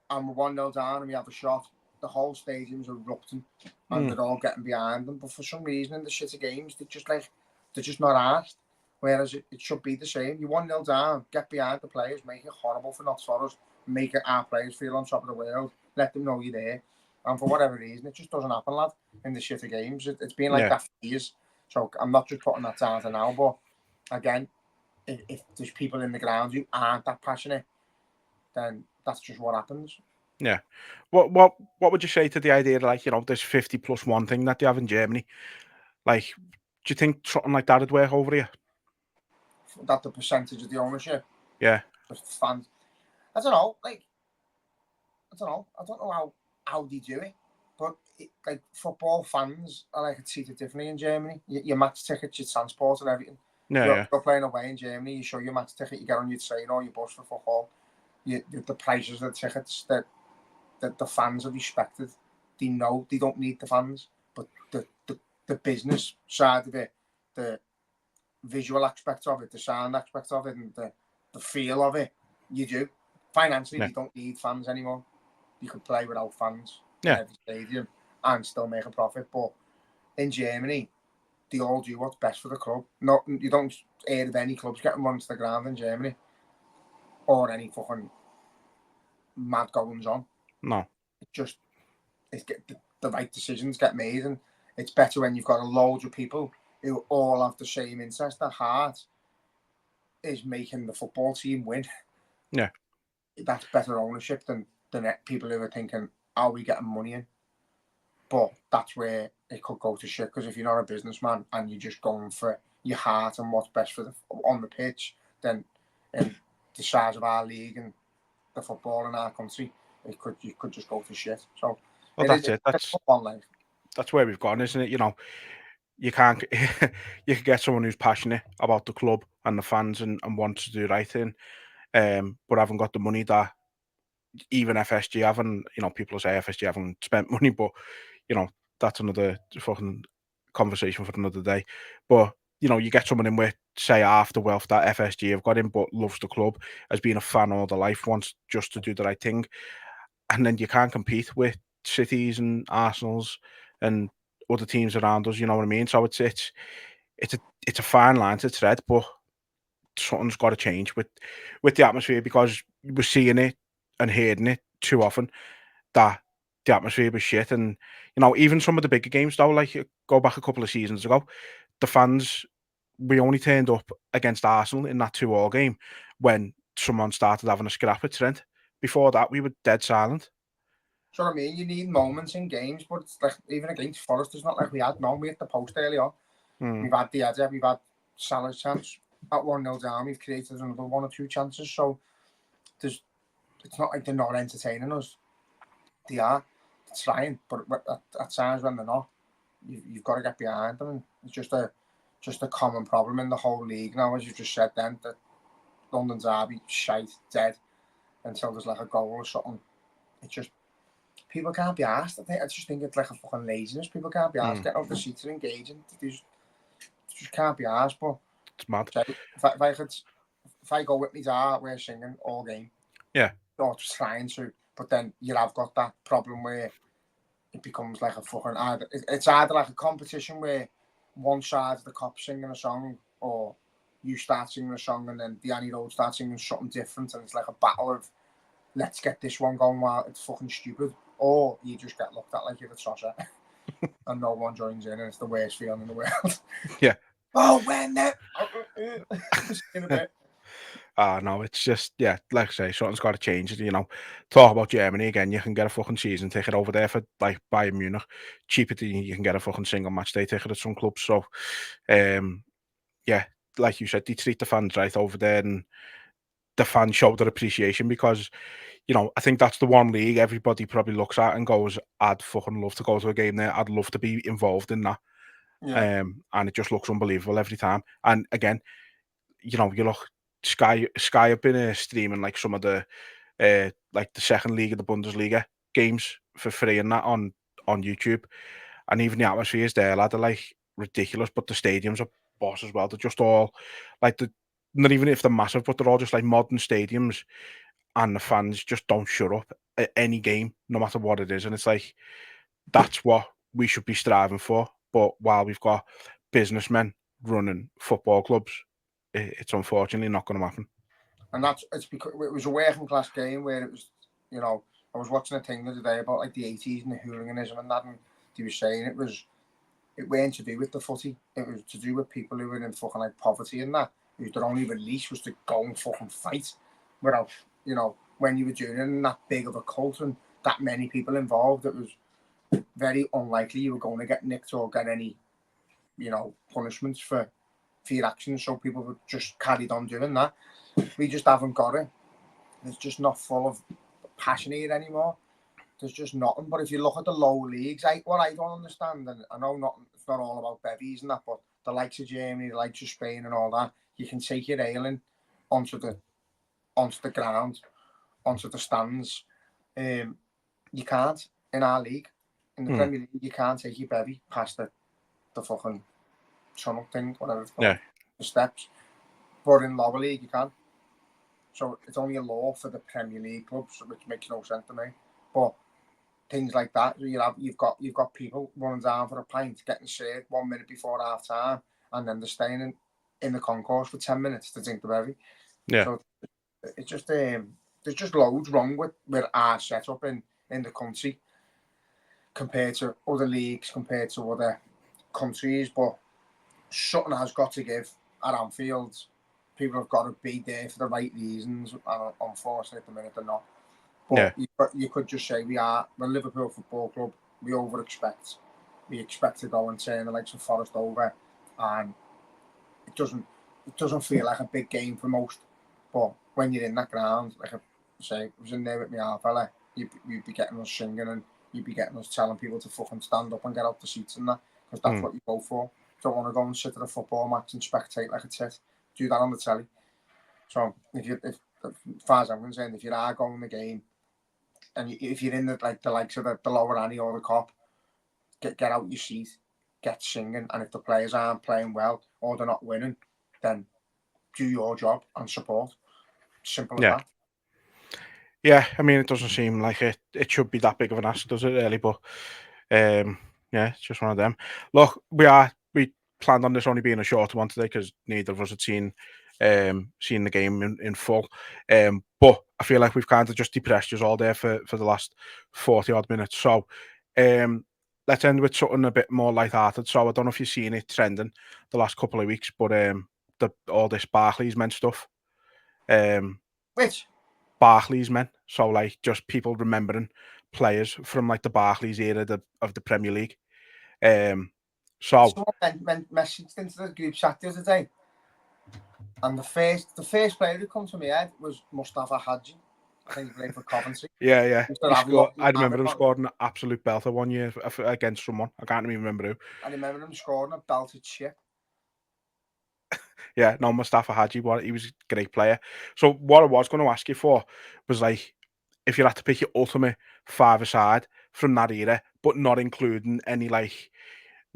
and we're 1-0 down and we have a shot, the whole stadium's erupting and they're all getting behind them. But for some reason in the shitty games, they're just not asked. Whereas it should be the same. You 1-0 down, get behind the players, make it horrible for Notts Forest, make it our players feel on top of the world, let them know you're there. and for whatever reason, it just doesn't happen, lad. In the shitter games, it's been like that for years. So I'm not just putting that down to now, but again, if there's people in the ground who aren't that passionate, then that's just what happens. Yeah. What would you say to the idea, like, you know, this 50+1 thing that they have in Germany? Like, do you think something like that would work over here? That the percentage of the ownership, Yeah. the fans. I don't know. Like, I don't know how they do it, but like football fans are like treated differently in Germany. Your match tickets, your transport, and everything. Yeah. You're playing away in Germany. You show your match ticket. You get on your train or your bus for football. The prices of the tickets that the fans are respected. They know they don't need the fans, but the business side of it, the visual aspect of it, the sound aspect of it, and the feel of it, you do. Financially, you don't need fans anymore. You could play without fans in every stadium and still make a profit. But in Germany, they all do what's best for the club. No, you don't hear of any clubs getting run to the ground in Germany or any fucking mad goings on. No. It's the right decisions get made, and it's better when you've got a load of people who all have the same interest at heart, is making the football team win. Yeah. That's better ownership than people who are thinking, are we getting money in? But that's where it could go to shit, because if you're not a businessman and you're just going for your heart and what's best for on the pitch, then in the size of our league and the football in our country, you could just go to shit. So that's it. That's where we've gone, isn't it? You know, you can't you can get someone who's passionate about the club and the fans and wants to do right thing, but haven't got the money that even FSG haven't. You know, people say FSG haven't spent money, but you know, that's another fucking conversation for another day. But you know, you get someone in with, say, half the wealth that FSG have got in, but loves the club, has been a fan all their life, wants just to do the right thing, and then you can't compete with Cities and Arsenals and other teams around us. You know what I mean? So it's a fine line to tread, but something's got to change with the atmosphere, because we're seeing it and hearing it too often that the atmosphere was shit. And you know, even some of the bigger games though, like go back a couple of seasons ago, the fans, we only turned up against Arsenal in that 2-2 game when someone started having a scrap at Trent. Before that, we were dead silent. So I mean, you need moments in games, but it's like even against Forest, it's not like we had the post early on. We've had the edge, we've had Salah's chance at 1-0 down. We've created another 1 or 2 chances. So it's not like they're not entertaining us. They are trying, but at times when they're not, you've got to get behind them. And it's just a common problem in the whole league now, as you just said. Then that London derby shite dead until there's like a goal or something. It's just people can't be asked. I just think it's like a fucking laziness. People can't be asked. Getting off the seats and engaging. They just can't be asked. But it's mad. So if I go with me dad, we're singing all game. Yeah. Or trying to, but then you have got that problem where it becomes like a fucking it's either like a competition where one side of the cop singing a song, or you start singing a song and then the Annie Road starts singing something different, and it's like a battle of let's get this one going while it's fucking stupid, or you just get looked at like you're a tosser and no one joins in, and it's the worst feeling in the world. Yeah. Oh, when that in a bit. No, it's just, yeah, like I say, something's got to change. You know, talk about Germany again. You can get a fucking season ticket over there for like Bayern Munich cheaper than you can get a fucking single match day ticket at some clubs. So, yeah, like you said, they treat the fans right over there, and the fans show their appreciation, because, you know, I think that's the one league everybody probably looks at and goes, I'd fucking love to go to a game there. I'd love to be involved in that. Yeah. And it just looks unbelievable every time. And again, you know, you look, Sky have been streaming like some of the like the second league of the Bundesliga games for free and that on YouTube, and even the atmospheres there, lad, are like ridiculous. But the stadiums are boss as well. They're just all like not even if they're massive, but they're all just like modern stadiums, and the fans just don't shut up at any game, no matter what it is. And it's like, that's what we should be striving for. But while we've got businessmen running football clubs, it's unfortunately not going to happen. And it's because it was a working class game where it was, you know, I was watching a thing the other day about like the 80s and the hooliganism and that, and they were saying it weren't to do with the footy. It was to do with people who were in fucking like poverty and that, whose their only release was to go and fucking fight. Without, you know, when you were doing it in that big of a cult and that many people involved, it was very unlikely you were going to get nicked or get any, you know, punishments for your actions. So people would just carried on doing that. We just haven't got it. It's just not full of passion here anymore. There's just nothing. But if you look at the low leagues, what I don't understand, and I know it's not all about bevies and that, but the likes of Germany, the likes of Spain and all that, you can take your ailing onto the ground, onto the stands. You can't in our league. In the Premier League, you can't take your bevy past the fucking tunnel thing, whatever it's called, the steps. But in lower league, you can. So it's only a law for the Premier League clubs, which makes no sense to me. But things like that, you've got people running down for a pint, getting served 1 minute before half time, and then they're staying in the concourse for 10 minutes to drink the bevy. Yeah. So it's just there's just loads wrong with our setup in the country compared to other leagues, compared to other countries. But something has got to give at Anfield. People have got to be there for the right reasons, and unfortunately at the minute they're not. But you could just say we're Liverpool Football Club. We over-expect. We expect to go and turn the likes of Forest over, and it doesn't feel like a big game for most. But when you're in that ground, like I say, I was in there with my half fella, you'd be getting us singing and you'd be getting us telling people to fucking stand up and get out the seats and that, because that's what you go for. Don't want to go and sit at a football match and spectate like a tit. Do that on the telly. So if as far as I'm concerned, if you are going the game, and if you're in the likes of the lower Annie or the Cop, get out your seat, get singing, and if the players aren't playing well or they're not winning, then do your job and support. Simple as that. Yeah, I mean, it doesn't seem like it should be that big of an ask, does it really? But yeah, it's just one of them. Look, we planned on this only being a short one today because neither of us had seen the game in full. But I feel like we've kind of just depressed us all there for the last 40 odd minutes. So let's end with something a bit more light-hearted. So I don't know if you've seen it trending the last couple of weeks, but all this Barclays Men stuff. Which? Barclays Men. So like just people remembering players from like the Barclays era of the Premier League. Someone messaged into the group chat the other day, and the first player who come to my head was Mustafa Hadji. I think he played for Coventry. Yeah. I remember him scoring an absolute belter one year against someone. I can't even remember who. I remember him scoring a belted chip. Yeah, no, Mustafa Hadji, he was a great player. So what I was going to ask you for was like, if you had to pick your ultimate five-a-side from that era, but not including any like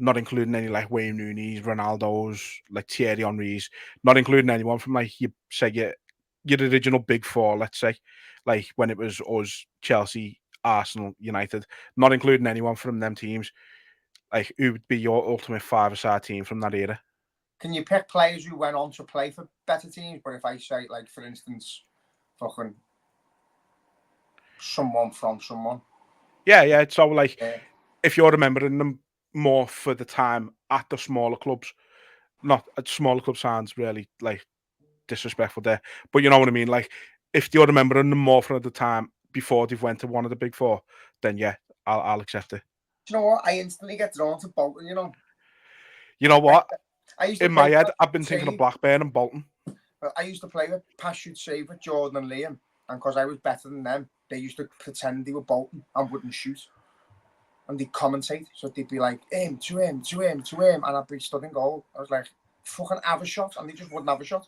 Wayne Rooney's, Ronaldo's, like Thierry Henry's, not including anyone from like your original big four, let's say, like when it was us, Chelsea, Arsenal, United, not including anyone from them teams. Like, who would be your ultimate five-a-side team from that era? Can you pick players who went on to play for better teams? But if I say, like, for instance, fucking someone from someone. Yeah. So, like, if you're remembering them more for the time at the smaller clubs, not at smaller club sounds really, like, disrespectful there. But you know what I mean? Like, if you're remembering them more from the time before they've went to one of the big four, then yeah, I'll accept it. Do you know what? I instantly get drawn to Bolton, you know? You know what? I used to in my head, I've been thinking of Blackburn and Bolton. I used to play with pass, shoot, save with Jordan and Liam, and because I was better than them, they used to pretend they were Bolton and wouldn't shoot. And they'd commentate, so they'd be like, to him, and I'd be stood in goal. I was like, fucking have a shot, and they just wouldn't have a shot.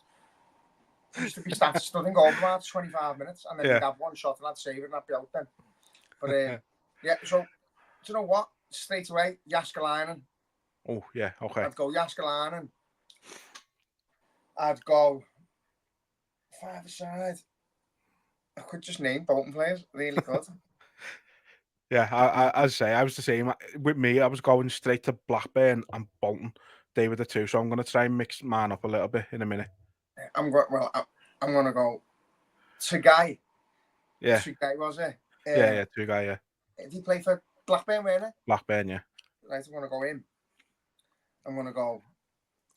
They used to be stood in goal for about 25 minutes, and then they'd have one shot, and I'd save it, and I'd be out then. But yeah, so, do you know what? Straight away, Jaskalainen. Oh, yeah, okay. I'd go Jaskalainen. I'd go five-a-side. I could just name Bolton players, really good. Yeah, as I say, I was the same. With me, I was going straight to Blackburn and Bolton. They were the two, so I'm going to try and mix mine up a little bit in a minute. I'm going to go Tagai. Yeah. Tagai was it? Yeah, two guy, yeah. Did he play for Blackburn, weren't Blackburn, yeah. he? Right, I'm going to go in. I'm going to go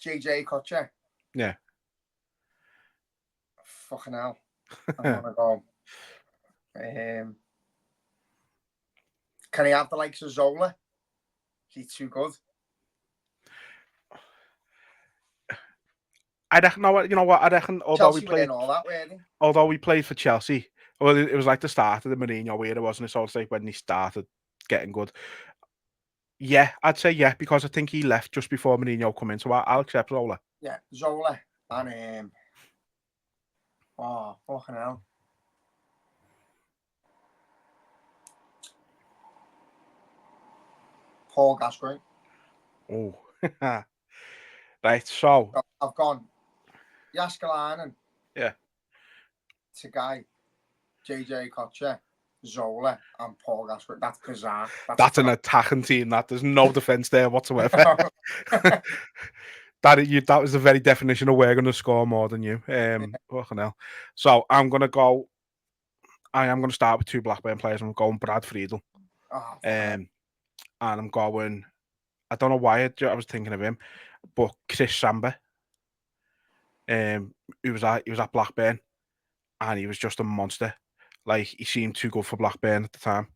JJ Kocher. Yeah. Fucking hell. I'm going to go. Can he have the likes of Zola? He's too good. I reckon, no, you know what? I reckon, although Chelsea weren't all that, were they? although we played for Chelsea, well, it was like the start of the Mourinho era, wasn't it? So it's like when he started getting good. Yeah, I'd say yeah, because I think he left just before Mourinho come in, so I'll accept Zola. Yeah, Zola and oh fucking hell. Paul Gascoigne. Oh, right. So I've gone Jaskalainen. Yeah. Tagai, JJ Kocher, Zola, and Paul Gascoigne. That's bizarre. That's an attacking team. There's no defense there whatsoever. That was the very definition of we're going to score more than you. Fucking hell. So I am going to start with two Blackburn players. I'm going Brad Friedel. Oh, and I'm going. I don't know why I was thinking of him, but Chris Samba. He was at Blackburn, and he was just a monster. Like, he seemed too good for Blackburn at the time.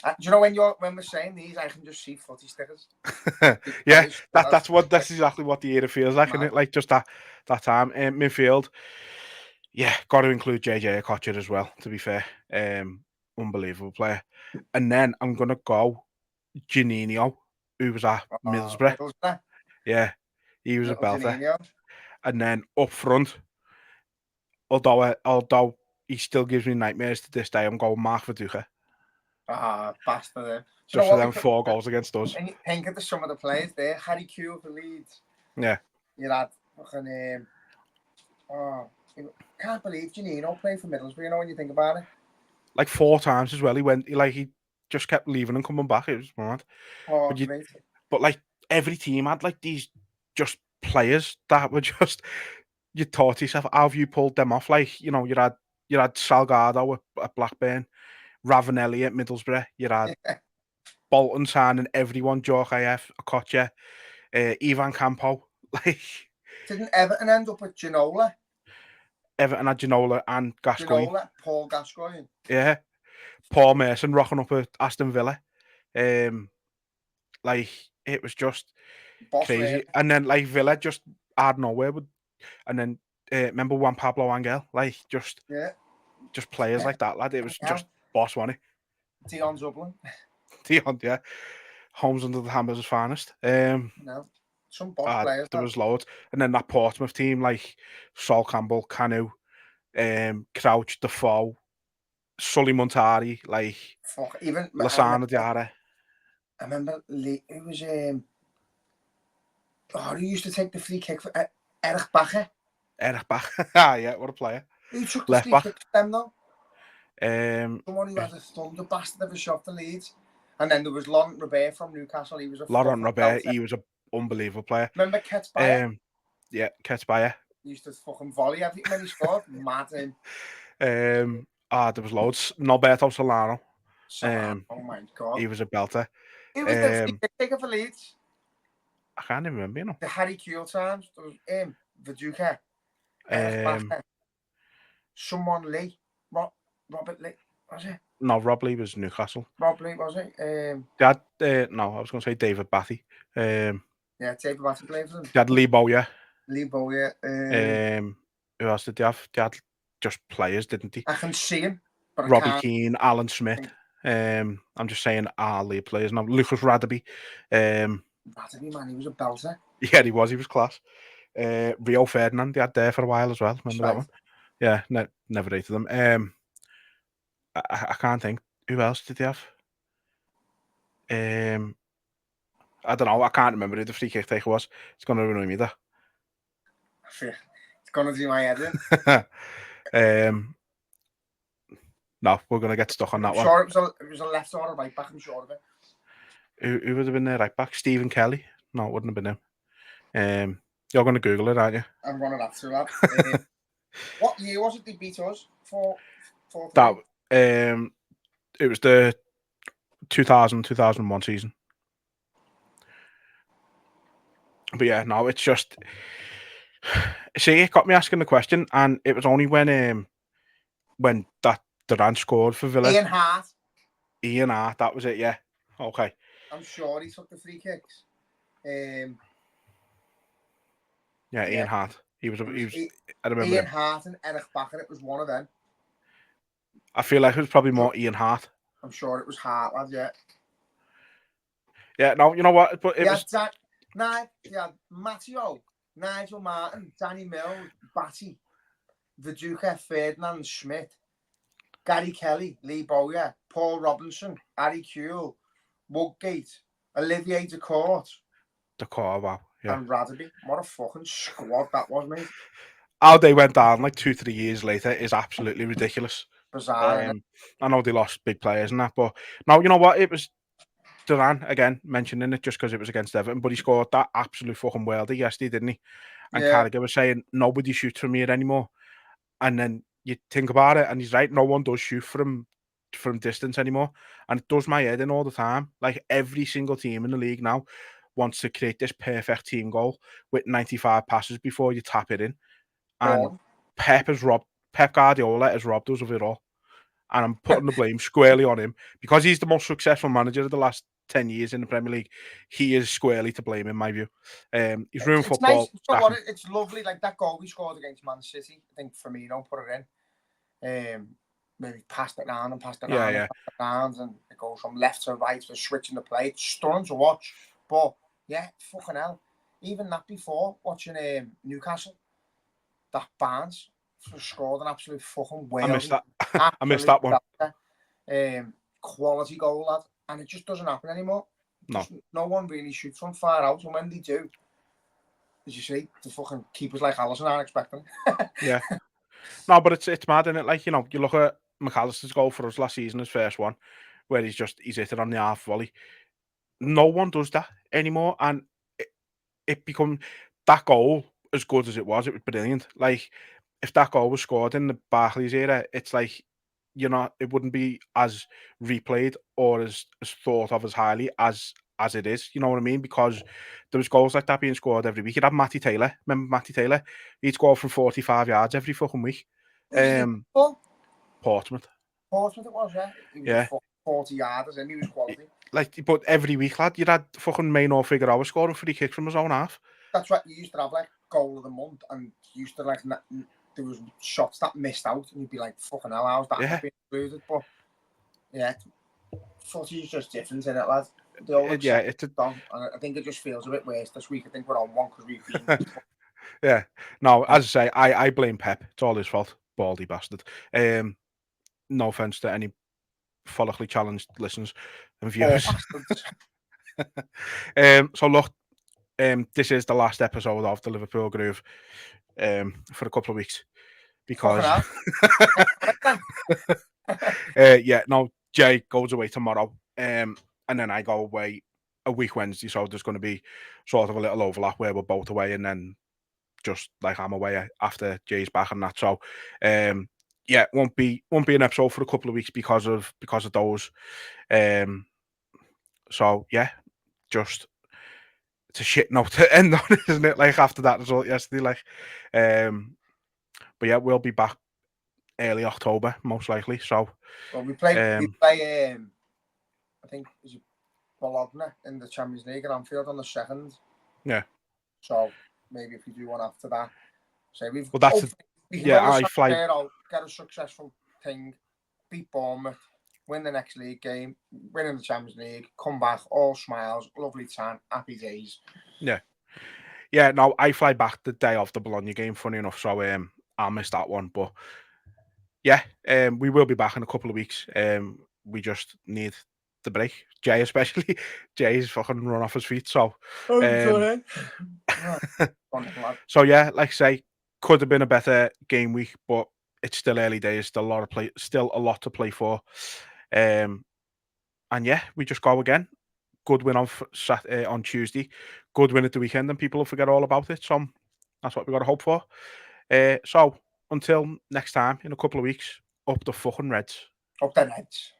do you know when we're saying these, I can just see footy stickers. Yeah, that's exactly what the era feels like, isn't it? Like, just that time. Midfield, yeah, got to include JJ Okocha as well, to be fair. Unbelievable player. And then I'm gonna go Juninho, who was at Middlesbrough. Yeah, he was a belter. Juninho. And then up front, although he still gives me nightmares to this day, I'm going Mark Viduka. Bastard. Just for them 4 goals against us. And you think of some of the players there. Harry Q for Leeds. Yeah. You had fucking can't believe Juninho played for Middlesbrough, you know, when you think about it. Like 4 times as well. He just kept leaving and coming back. It was mad. But like every team had like these just players that were just, you thought to yourself, how have you pulled them off? Like, you know, you had Salgado at Blackburn, Ravanelli at Middlesbrough, you had Bolton signing everyone, Djorkaeff, Okocha, Ivan Campo. Like, didn't Everton end up with Ginola? Everton had Ginola and Gascoigne. Paul Gascoigne. Yeah. Paul Merson rocking up at Aston Villa. Like, it was just crazy. Lane. And then like Villa just out of nowhere and then remember Juan Pablo Angel? Like, just players like that, lad. It was just boss, wasn't it? Dion Dublin. Dion, yeah. Homes under the Hammers' finest. No. Some boss players. There was loads. And then that Portsmouth team, like Sol Campbell, Canu, Crouch, Defoe, Sully Montari, like even Lasana Diarra. I remember it was who used to take the free kick for Erich Bacher. Erich Bacher, yeah, what a player. Who took the free kick for them though? Someone who had a thunder bastard of a shot for Leeds. And then there was Laurent Robert from Newcastle. He was he was an unbelievable player. Remember Ketsbayer? Yeah, Ketsbayer. He used to fucking volley everything when he scored. Mad him. There was loads. Norberto Solano. Oh my god. He was a belter. Who was the free kicker for Leeds? I can't even remember, you know. The Harry Kewell times. There was him, Viduka, someone Lee. Robert Lee, was it? No, Rob Lee was Newcastle. Rob Lee, was it? No, I was going to say David Batty. Yeah, David Batty played for them. They had Lee Bowyer. Who else did they have? They had just players, didn't they? I can see him. But Robbie Keane, Alan Smith. I'm just saying our lead players now. Lucas Radaby. Radaby, man, he was a belter. Yeah, he was class. Rio Ferdinand, they had there for a while as well. Remember that one? Yeah, never rated them. I can't think. Who else did they have? I don't know. I can't remember who the free kick taker was. It's going to annoy me, though. It's going to do my head in. No, we're going to get stuck on that one. Sure, it was a left or a right back, I'm sure of it. Who would have been there right back? Stephen Kelly? No, it wouldn't have been him. You're going to Google it, aren't you? I'm going to have to, lad. What year was it they beat us? 4-3? It was the 2000-2001 season. But yeah, no, it's just. See, it got me asking the question, and it was only when that Durant scored for Villa. Ian Hart. Ian Hart, that was it. Yeah. Okay. I'm sure he took the free kicks. Yeah, Ian Hart. He was. I remember Ian him. Hart and Erich Bakker. It was one of them. I feel like it was probably more Ian Hart. I'm sure it was Hart, lad. Yeah. Yeah. No, you know what? But it was. Matteo, Nigel Martin, Danny Mills, Batty, Viduka, Ferdinand Schmidt, Gary Kelly, Lee Bowyer, Paul Robinson, Harry Kuehl, Woodgate, Olivier Decourt. Wow. Yeah. And Radaby. What a fucking squad that was, mate. How they went down like 2-3 years later is absolutely ridiculous. Bizarre. I know they lost big players and that, but no, you know what? It was Duran again mentioning it just because it was against Everton, but he scored that absolute fucking worldie yesterday, didn't he? And Carragher was saying nobody shoots from here anymore. And then you think about it, and he's right. No one does shoot from distance anymore, and it does my head in all the time. Like every single team in the league now wants to create this perfect team goal with 95 passes before you tap it in. And Pep Guardiola has robbed us of it all. And I'm putting the blame squarely on him because he's the most successful manager of the last 10 years in the Premier League. He is squarely to blame, in my view. He's ruined football. Nice. It's lovely. Like that goal we scored against Man City. I think Firmino put it in. Maybe passed it down and passed it down and passed it down, and it goes from left to right, to switching the play. It's stunning to watch. But yeah, fucking hell. Even that before watching Newcastle, that Barnes scored an absolute fucking whale. I missed that. I missed that one. Quality goal, lad, and it just doesn't happen anymore. No, no one really shoots from far out, and when they do, as you see, the fucking keepers like Alisson aren't expecting. Yeah, no, but it's mad, isn't it? Like, you know, you look at McAllister's goal for us last season, his first one, where he's hit it on the half volley. No one does that anymore, and it becomes that goal. As good as it was brilliant. Like, if that goal was scored in the Barclays era, it's like, you know, it wouldn't be as replayed or as thought of as highly as it is. You know what I mean? Because there was goals like that being scored every week. You'd have Matty Taylor. Remember Matty Taylor? He'd score from 45 yards every fucking week. Portsmouth. Portsmouth it was, yeah. He was 40 yards and he was quality. Like, but every week, lad, you'd had fucking Maynor Figueroa scoring free kicks from his own half. That's right. You used to have like goal of the month, and used to like there was shots that missed out, and you'd be like, "Fucking hell, how's that being included?" But yeah, footy is just different, isn't it, lad? It's done, and I think it just feels a bit worse this week. I think we're on one because we've been. Yeah, no, as I say, I blame Pep. It's all his fault, baldy bastard. No offense to any follically challenged listeners and viewers. So look. This is the last episode of the Liverpool Groove for a couple of weeks because Jay goes away tomorrow and then I go away a week Wednesday, so there's going to be sort of a little overlap where we're both away and then just like I'm away after Jay's back and that. So won't be an episode for a couple of weeks because of those. So yeah, just. It's a shit note to end on, isn't it? Like after that result yesterday, like, but yeah, we'll be back early October most likely. So, well, we play. I think is it Bologna in the Champions League at Anfield on the 2nd. Yeah. So maybe if we do one after that, say we've. Well, that's I fly. Get a successful thing, beat Bournemouth, win the next league game, win in the Champions League, come back, all smiles, lovely time, happy days. Yeah. No, I fly back the day of the Bologna game. Funny enough, so I'll miss that one. But yeah, we will be back in a couple of weeks. We just need the break. Jay especially. Jay's fucking run off his feet. So. So yeah, like I say, could have been a better game week, but it's still early days. Still a lot to play for. And yeah, we just go again. Good win on Tuesday. Good win at the weekend, and people will forget all about it. So that's what we got to hope for. So until next time, in a couple of weeks, up the fucking Reds. Up the Reds.